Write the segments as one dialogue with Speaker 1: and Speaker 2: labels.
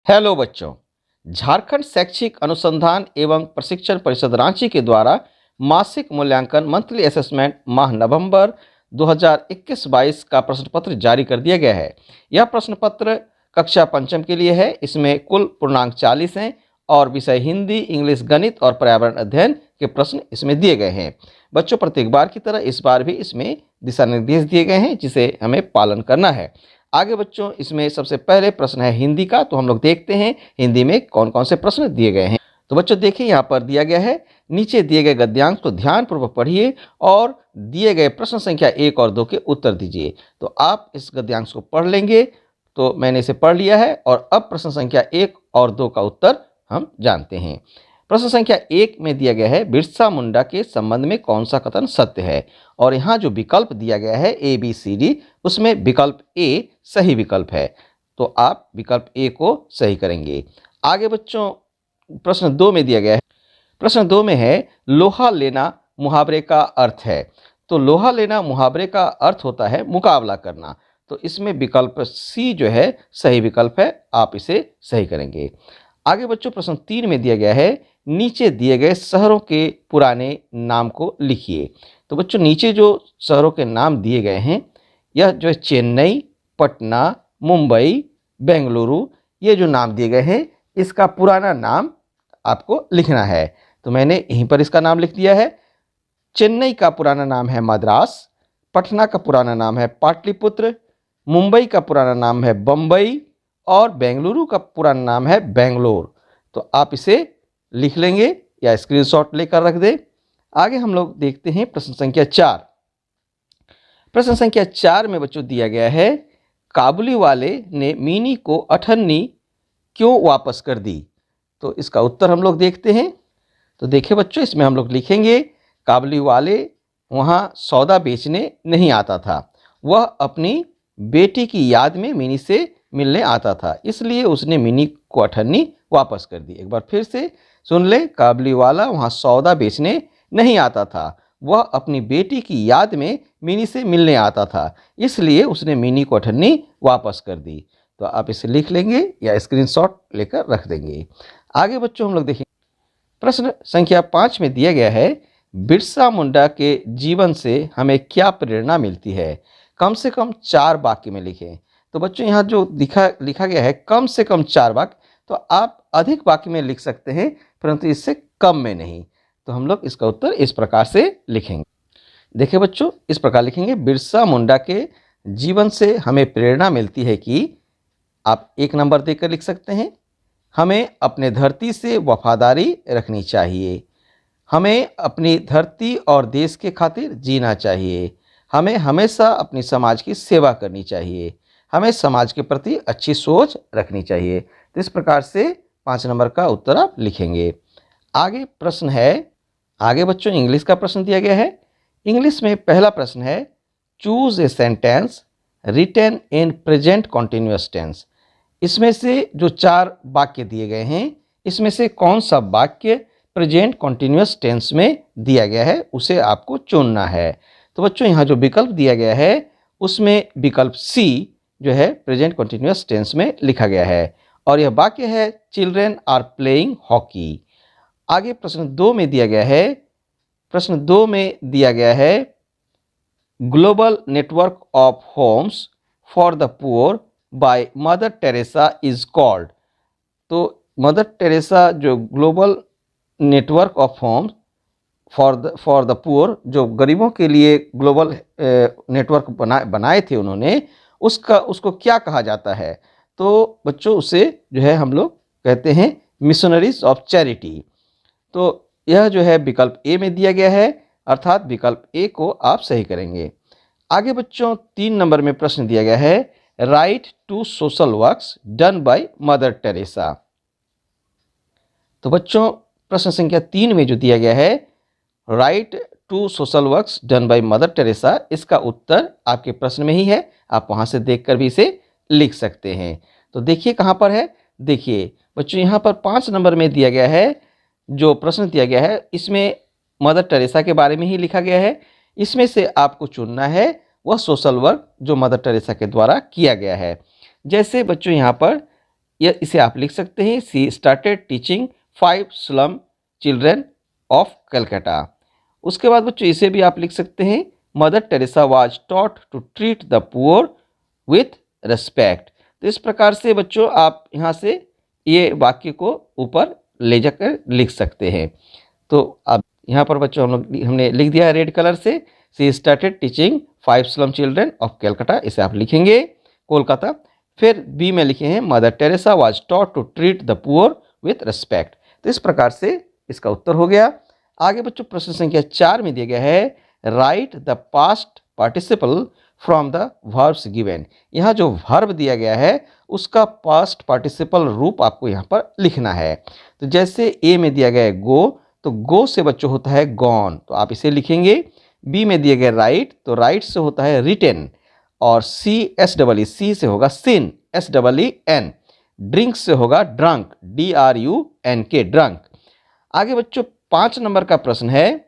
Speaker 1: Hello बच्चों। झारखंड शैक्षिक अनुसंधान एवं प्रशिक्षण परिषद रांची के द्वारा मासिक मूल्यांकन मंथली असेसमेंट माह नवंबर 2021-22 का प्रश्न पत्र जारी कर दिया गया है। यह प्रश्न पत्र कक्षा पंचम के लिए है। इसमें कुल पूर्णांक 40 हैं और विषय हिंदी, इंग्लिश, गणित और पर्यावरण अध्ययन के प्रश्न इसमें दिए गए हैं। बच्चों, प्रत्येक बार की तरह इस बार भी इसमें दिशा निर्देश दिए गए हैं जिसे हमें पालन करना है। आगे बच्चों, इसमें सबसे पहले प्रश्न है हिंदी का, तो हम लोग देखते हैं हिंदी में कौन कौन से प्रश्न दिए गए हैं। तो बच्चों देखिए, यहाँ पर दिया गया है, नीचे दिए गए गद्यांश को ध्यानपूर्वक पढ़िए और दिए गए प्रश्न संख्या 1 और 2 के उत्तर दीजिए। तो आप इस गद्यांश को पढ़ लेंगे। तो मैंने इसे पढ़ लिया है और अब प्रश्न संख्या 1 और 2 का उत्तर हम जानते हैं। प्रश्न संख्या 1 में दिया गया है, बिरसा मुंडा के संबंध में कौन सा कथन सत्य है। और यहाँ जो विकल्प दिया गया है ABCD, उसमें विकल्प ए सही विकल्प है। तो आप विकल्प ए को सही करेंगे। आगे बच्चों, प्रश्न 2 में दिया गया है, प्रश्न 2 में है लोहा लेना मुहावरे का अर्थ है। तो लोहा लेना मुहावरे का अर्थ होता है मुकाबला करना। तो इसमें विकल्प सी जो है सही विकल्प है, आप इसे सही करेंगे। आगे बच्चों, प्रश्न 3 में दिया गया है, नीचे दिए गए शहरों के पुराने नाम को लिखिए। तो बच्चों नीचे जो शहरों के नाम दिए गए हैं, यह जो है चेन्नई, पटना, मुंबई, बेंगलुरु, ये जो नाम दिए गए हैं, इसका पुराना नाम आपको लिखना है। तो मैंने यहीं पर इसका नाम लिख दिया है। चेन्नई का पुराना नाम है मद्रास, पटना का पुराना नाम है पाटलिपुत्र, मुंबई का पुराना नाम है बम्बई और बेंगलुरु का पुराना नाम है बेंगलोर। तो आप इसे लिख लेंगे या स्क्रीनशॉट लेकर रख दें। आगे हम लोग देखते हैं प्रश्न संख्या 4। प्रश्न संख्या 4 में बच्चों दिया गया है, काबुली वाले ने मिनी को अठन्नी क्यों वापस कर दी। तो इसका उत्तर हम लोग देखते हैं। तो देखिए बच्चों, इसमें हम लोग लिखेंगे, काबुली वाले वहाँ सौदा बेचने नहीं आता था, वह अपनी बेटी की याद में मिनी से मिलने आता था, इसलिए उसने मिनी को अठन्नी वापस कर दी। एक बार फिर से सुन ले, काबुली वाला वहाँ सौदा बेचने नहीं आता था, वह अपनी बेटी की याद में मिनी से मिलने आता था, इसलिए उसने मिनी को अठन्नी वापस कर दी। तो आप इसे लिख लेंगे या स्क्रीनशॉट लेकर रख देंगे। आगे बच्चों हम लोग देखेंगे, प्रश्न संख्या 5 में दिया गया है, बिरसा मुंडा के जीवन से हमें क्या प्रेरणा मिलती है। कम से कम 4 वाक्य में लिखें। तो बच्चों यहाँ जो लिखा गया है कम से कम 4 वाक्य, तो आप अधिक वाक्य में लिख सकते हैं, परंतु इससे कम में नहीं। तो हम लोग इसका उत्तर इस प्रकार से लिखेंगे। देखिए बच्चों, इस प्रकार लिखेंगे, बिरसा मुंडा के जीवन से हमें प्रेरणा मिलती है कि, आप 1 नंबर देकर लिख सकते हैं, हमें अपने धरती से वफादारी रखनी चाहिए, हमें अपनी धरती और देश के खातिर जीना चाहिए, हमें हमेशा अपनी समाज की सेवा करनी चाहिए, हमें समाज के प्रति अच्छी सोच रखनी चाहिए। तो इस प्रकार से 5 नंबर का उत्तर आप लिखेंगे। आगे प्रश्न है, आगे बच्चों इंग्लिश का प्रश्न दिया गया है। इंग्लिश में पहला प्रश्न है, choose a sentence written in present continuous tense. इसमें से जो 4 वाक्य दिए गए हैं, इसमें से कौन सा वाक्य प्रेजेंट कॉन्टिन्यूअस टेंस में दिया गया है, उसे आपको चुनना है। तो बच्चों यहाँ जो विकल्प दिया गया है, उसमें विकल्प सी जो है प्रेजेंट कॉन्टिन्यूअस टेंस में लिखा गया है और यह वाक्य है, चिल्ड्रेन आर प्लेइंग हॉकी। आगे प्रश्न 2 में दिया गया है, प्रश्न 2 में दिया गया है, global network of homes for the poor by Mother Teresa is called. तो मदर टेरेसा जो global network of homes for the poor, जो गरीबों के लिए ग्लोबल नेटवर्क बनाए थे उन्होंने, उसको क्या कहा जाता है। तो बच्चों उसे जो है हम लोग कहते हैं मिशनरीज ऑफ चैरिटी। तो यह जो है विकल्प ए में दिया गया है, अर्थात विकल्प ए को आप सही करेंगे। आगे बच्चों 3 नंबर में प्रश्न दिया गया है, write to social works done by Mother Teresa. तो बच्चों प्रश्न संख्या 3 में जो दिया गया है, write to social works done by Mother Teresa, इसका उत्तर आपके प्रश्न में ही है, आप वहां से देखकर भी इसे लिख सकते हैं। तो देखिए कहां पर है, देखिए बच्चों यहाँ पर 5 नंबर में दिया गया है, जो प्रश्न दिया गया है इसमें मदर टेरेसा के बारे में ही लिखा गया है। इसमें से आपको चुनना है वह सोशल वर्क जो मदर टेरेसा के द्वारा किया गया है। जैसे बच्चों यहाँ पर ये इसे आप लिख सकते हैं, she started teaching 5 slum children of Calcutta. उसके बाद बच्चों इसे भी आप लिख सकते हैं, Mother Teresa was taught to treat the poor with respect. तो इस प्रकार से बच्चों आप यहाँ से ये वाक्य को ऊपर ले जाकर लिख सकते हैं। तो अब यहाँ पर बच्चों हमने लिख दिया है रेड कलर से, she started teaching 5 slum children of Calcutta, इसे आप लिखेंगे कोलकाता। फिर बी में लिखे हैं, Mother Teresa was taught to treat the poor with respect. तो इस प्रकार से इसका उत्तर हो गया। आगे बच्चों प्रश्न संख्या 4 में दिया गया है, right the past participle from the verbs given. यहाँ जो वर्ब दिया गया है उसका पास्ट पार्टिसिपल रूप आपको यहाँ पर लिखना है। तो जैसे ए में दिया गया है गो, तो गो से बच्चों होता है गॉन, तो आप इसे लिखेंगे। बी में दिया गया राइट, तो राइट से होता है रिटेन। और सी से होगा सिन, SEEN। ड्रिंक से होगा ड्रंक, DRUNK, ड्रंक। आगे बच्चों 5 नंबर का प्रश्न है।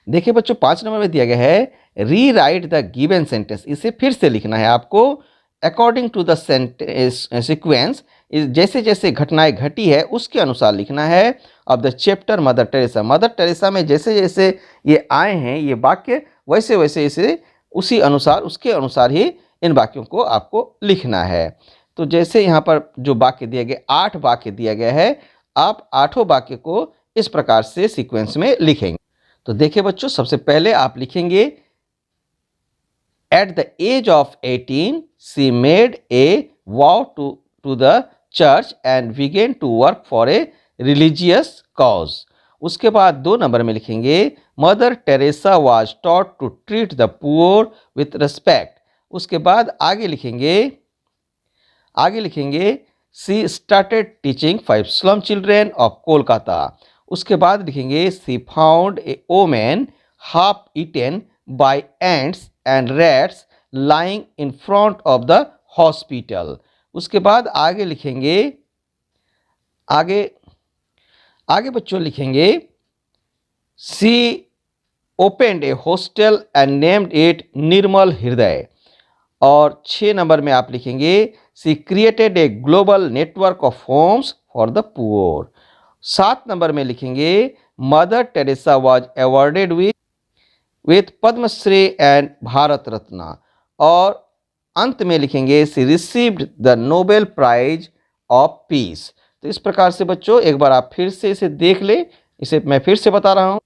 Speaker 1: देखिए बच्चों 5 नंबर में दिया गया है, री राइट द गिवन सेंटेंस। इसे फिर से लिखना है आपको अकॉर्डिंग टू द सीक्वेंस, जैसे जैसे घटनाएं घटी है उसके अनुसार लिखना है। Of the chapter mother Teresa, mother Teresa में जैसे जैसे ये आए हैं ये वाक्य, वैसे वैसे इसे उसी अनुसार उसके अनुसार ही इन वाक्यों को आपको लिखना है। तो जैसे यहाँ पर जो वाक्य दिए गए 8 वाक्य दिया गया है, आप 8 वाक्य को इस प्रकार से सीक्वेंस में लिखेंगे। तो देखिए बच्चों सबसे पहले आप लिखेंगे, at the age of 18 she made a vow to the church and began to work for a religious cause. उसके बाद 2 नंबर में लिखेंगे, Mother Teresa was taught to treat the poor with respect. उसके बाद आगे लिखेंगे she started teaching 5 slum children of Kolkata. उसके बाद लिखेंगे, she found a woman half eaten by ants and rats lying in front of the hospital. उसके बाद आगे लिखेंगे, आगे बच्चों लिखेंगे, she opened a hostel and named it Nirmal Hriday. और 6 नंबर में आप लिखेंगे, she created a global network of homes for the poor. 7 नंबर में लिखेंगे, Mother Teresa was awarded with Padma Shri and Bharat Ratna. और अंत में लिखेंगे, she received the Nobel prize of peace. तो इस प्रकार से बच्चों एक बार आप फिर से इसे देख ले, इसे मैं फिर से बता रहा हूँ।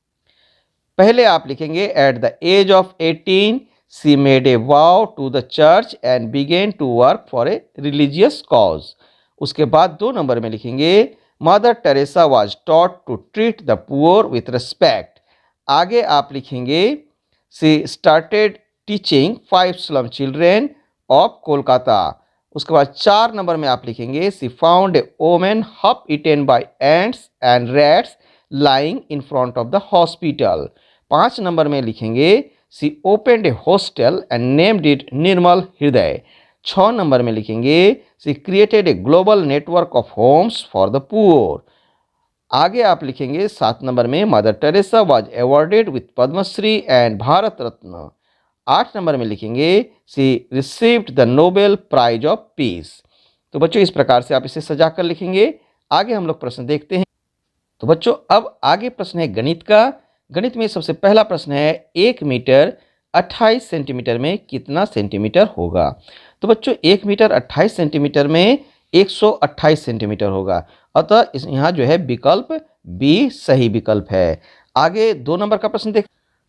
Speaker 1: पहले आप लिखेंगे, at the age of 18 she made a vow to the church and began to work for a religious cause. उसके बाद 2 नंबर में लिखेंगे, Mother Teresa was taught to treat the poor with respect. आगे आप लिखेंगे, she started teaching 5 slum children of Kolkata. उसके बाद 4 number में आप लिखेंगे, she found a woman half eaten by ants and rats lying in front of the hospital. 5 नंबर में लिखेंगे, she opened a hostel and named it Nirmal Hriday. 6 नंबर में लिखेंगे, she created a global network of homes for the poor. आगे आप लिखेंगे 7 नंबर में, Mother Teresa was awarded with Padma Shri and Bharat Ratna. 8 नंबर में लिखेंगे, she received the Nobel prize of peace. तो बच्चों इस प्रकार से आप इसे सजा कर लिखेंगे। आगे हम लोग प्रश्न देखते हैं। तो बच्चों अब आगे प्रश्न है गणित का। गणित में सबसे पहला प्रश्न है, 1 मीटर 28 सेंटीमीटर में कितना सेंटीमीटर होगा। तो बच्चों 1 मीटर 28 सेंटीमीटर में 128 सेंटीमीटर होगा। अतः यहाँ जो है विकल्प बी सही विकल्प है। आगे 2 नंबर का प्रश्न देख।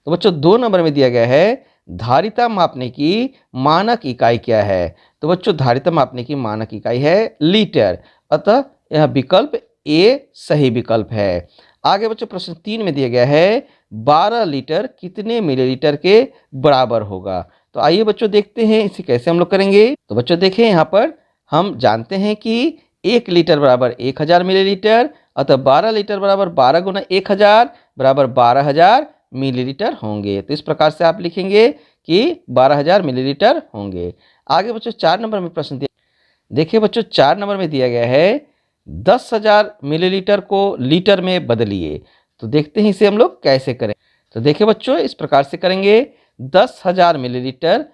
Speaker 1: तो बच्चों 2 नंबर में दिया गया है, धारिता मापने की मानक इकाई क्या है। तो बच्चों धारिता मापने की मानक इकाई है लीटर। अतः यह विकल्प ए सही विकल्प है। आगे बच्चों प्रश्न 3 में दिया गया है, 12 लीटर कितने मिलीलीटर के बराबर होगा। तो आइए बच्चों देखते हैं इसे कैसे हम लोग करेंगे। तो बच्चों देखें यहाँ पर हम जानते हैं कि 1 लीटर बराबर 1000 मिलीलीटर, अतः 12 लीटर बराबर 12 गुना 1000 बराबर 12000 मिलीलीटर होंगे। तो इस प्रकार से आप लिखेंगे कि 12000 मिलीलीटर होंगे। आगे बच्चों 4 नंबर में प्रश्न दिया, देखिए बच्चों 4 नंबर में दिया गया है, 10,000 मिलीलीटर को लीटर में बदलिए। तो देखते हैं इसे हम लोग कैसे करें। तो देखिए बच्चों इस प्रकार से करेंगे, 10,000 मिलीलीटर,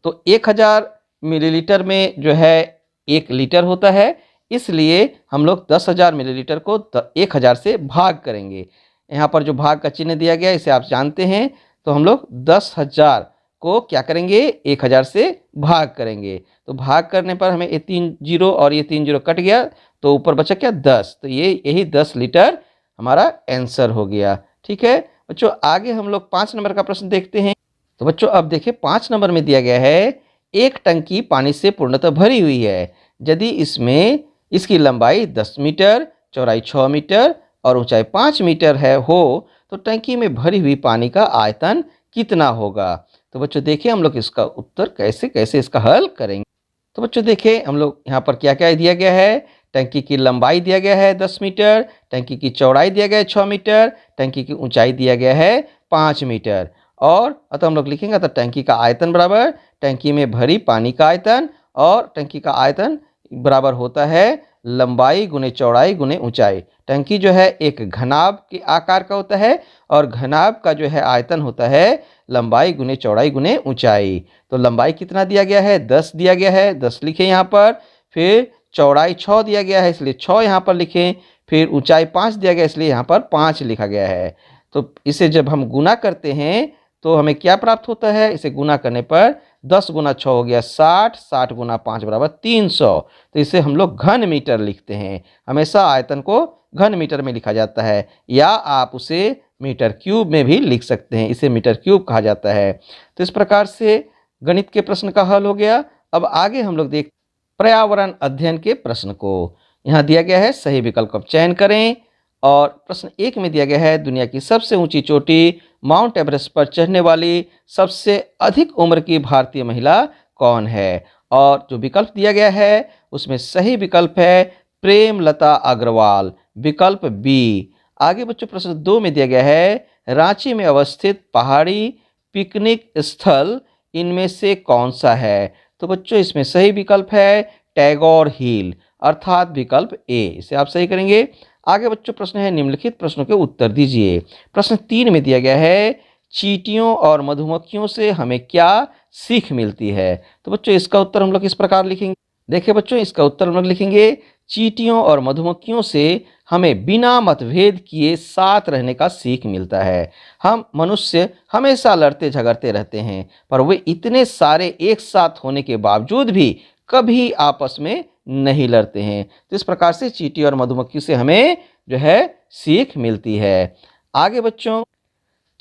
Speaker 1: तो 1000 मिलीलीटर में जो है 1 लीटर होता है। इसलिए हम लोग 10,000 मिलीलीटर को 1000 से भाग करेंगे। यहाँ पर जो भाग का चिन्ह दिया गया है इसे आप जानते हैं, तो हम लोग 10,000 को क्या करेंगे, 1000 से भाग करेंगे। तो भाग करने पर हमें ये 3 जीरो और ये 3 जीरो कट गया, तो ऊपर बचा क्या, 10। तो यही 10 लीटर हमारा आंसर हो गया। ठीक है बच्चों, आगे हम लोग 5 नंबर का प्रश्न देखते हैं। तो बच्चों अब देखिए 5 नंबर में दिया गया है, एक टंकी पानी से पूर्णतः भरी हुई है। यदि इसकी लंबाई 10 मीटर, चौड़ाई 6 मीटर और ऊंचाई 5 मीटर हो, तो टंकी में भरी हुई पानी का आयतन कितना होगा। तो बच्चों देखिए हम लोग इसका उत्तर कैसे कैसे इसका हल करेंगे। तो बच्चों देखिए हम लोग यहाँ पर क्या क्या दिया गया है, टंकी की लंबाई दिया गया है 10 मीटर, टंकी की चौड़ाई दिया गया है 6 मीटर, टंकी की ऊंचाई दिया गया है 5 मीटर। और अतः हम लोग लिखेंगे तो टंकी का आयतन बराबर टंकी में भरी पानी का आयतन, और टंकी का आयतन बराबर होता है लंबाई गुने चौड़ाई गुने ऊंचाई। टंकी जो है एक घनाभ के आकार का होता है, और घनाभ का जो है आयतन होता है लंबाई गुने चौड़ाई गुने ऊंचाई। तो लंबाई कितना दिया गया है, 10 दिया गया है, 10 लिखें यहाँ पर। फिर चौड़ाई 6 दिया गया है इसलिए 6 यहाँ पर लिखें। फिर ऊंचाई 5 दिया गया इसलिए यहाँ पर 5 लिखा गया है। तो इसे जब हम गुना करते हैं तो हमें क्या प्राप्त होता है, इसे गुना करने पर 10 गुना 6 हो गया 60, 60 गुना 5 बराबर 300। तो इसे हम लोग घन मीटर लिखते हैं। हमेशा आयतन को घन मीटर में लिखा जाता है, या आप उसे मीटर क्यूब में भी लिख सकते हैं, इसे मीटर क्यूब कहा जाता है। तो इस प्रकार से गणित के प्रश्न का हल हो गया। अब आगे हम लोग देख पर्यावरण अध्ययन के प्रश्न को। यहाँ दिया गया है सही विकल्प का चयन करें। और प्रश्न 1 में दिया गया है, दुनिया की सबसे ऊंची चोटी माउंट एवरेस्ट पर चढ़ने वाली सबसे अधिक उम्र की भारतीय महिला कौन है। और जो विकल्प दिया गया है उसमें सही विकल्प है प्रेमलता अग्रवाल, विकल्प बी। आगे बच्चों प्रश्न 2 में दिया गया है, रांची में अवस्थित पहाड़ी पिकनिक स्थल इनमें से कौन सा है। तो बच्चों इसमें सही विकल्प है टैगोर हिल, अर्थात विकल्प ए, इसे आप सही करेंगे। आगे बच्चों प्रश्न है, निम्नलिखित प्रश्नों के उत्तर दीजिए। प्रश्न 3 में दिया गया है, चींटियों और मधुमक्खियों से हमें क्या सीख मिलती है। तो बच्चों इसका उत्तर हम लोग इस प्रकार लिखेंगे। देखिए बच्चों इसका उत्तर हम लोग लिखेंगे, चींटियों और मधुमक्खियों से हमें बिना मतभेद किए साथ रहने का सीख मिलता है। हम मनुष्य हमेशा लड़ते झगड़ते रहते हैं, पर वे इतने सारे एक साथ होने के बावजूद भी कभी आपस में नहीं लड़ते हैं। तो इस प्रकार से चींटी और मधुमक्खी से हमें जो है सीख मिलती है। आगे बच्चों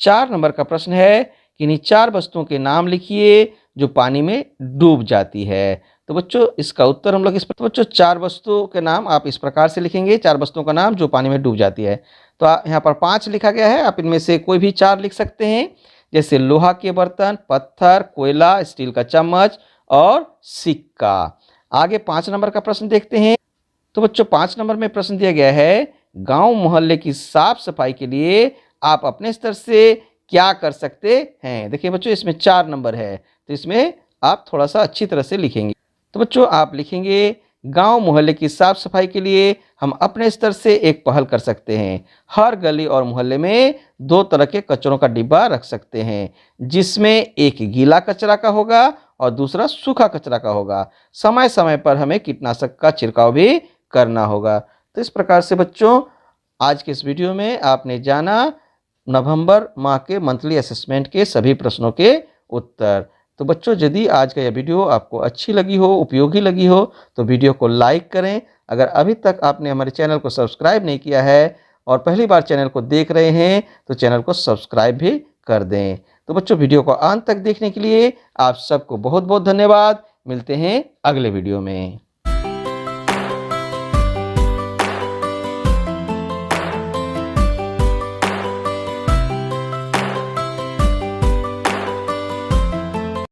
Speaker 1: 4 नंबर का प्रश्न है कि इन्हीं 4 वस्तुओं के नाम लिखिए जो पानी में डूब जाती है। तो बच्चों इसका उत्तर हम लोग तो बच्चों 4 वस्तुओं के नाम आप इस प्रकार से लिखेंगे, 4 वस्तुओं का नाम जो पानी में डूब जाती है। तो यहाँ पर 5 लिखा गया है, आप इनमें से कोई भी 4 लिख सकते हैं, जैसे लोहा के बर्तन, पत्थर, कोयला, स्टील का चम्मच और सिक्का। आगे 5 नंबर का प्रश्न देखते हैं। तो बच्चों 5 नंबर में प्रश्न दिया गया है, गांव मोहल्ले की साफ सफाई के लिए आप अपने स्तर से क्या कर सकते हैं। देखिए बच्चों इसमें 4 नंबर है, तो इसमें आप थोड़ा सा अच्छी तरह से लिखेंगे। तो बच्चों आप लिखेंगे, गांव मोहल्ले की साफ सफाई के लिए हम अपने स्तर से एक पहल कर सकते हैं। हर गली और मोहल्ले में 2 तरह के कचरों का डिब्बा रख सकते हैं, जिसमें एक गीला कचरा का होगा और दूसरा सूखा कचरा का होगा। समय समय पर हमें कीटनाशक का छिड़काव भी करना होगा। तो इस प्रकार से बच्चों आज के इस वीडियो में आपने जाना नवंबर माह के मंथली असेसमेंट के सभी प्रश्नों के उत्तर। तो बच्चों यदि आज का यह वीडियो आपको अच्छी लगी हो, उपयोगी लगी हो, तो वीडियो को लाइक करें। अगर अभी तक आपने हमारे चैनल को सब्सक्राइब नहीं किया है और पहली बार चैनल को देख रहे हैं तो चैनल को सब्सक्राइब भी कर दें। तो बच्चों वीडियो को अंत तक देखने के लिए आप सबको बहुत बहुत धन्यवाद। मिलते हैं अगले वीडियो में।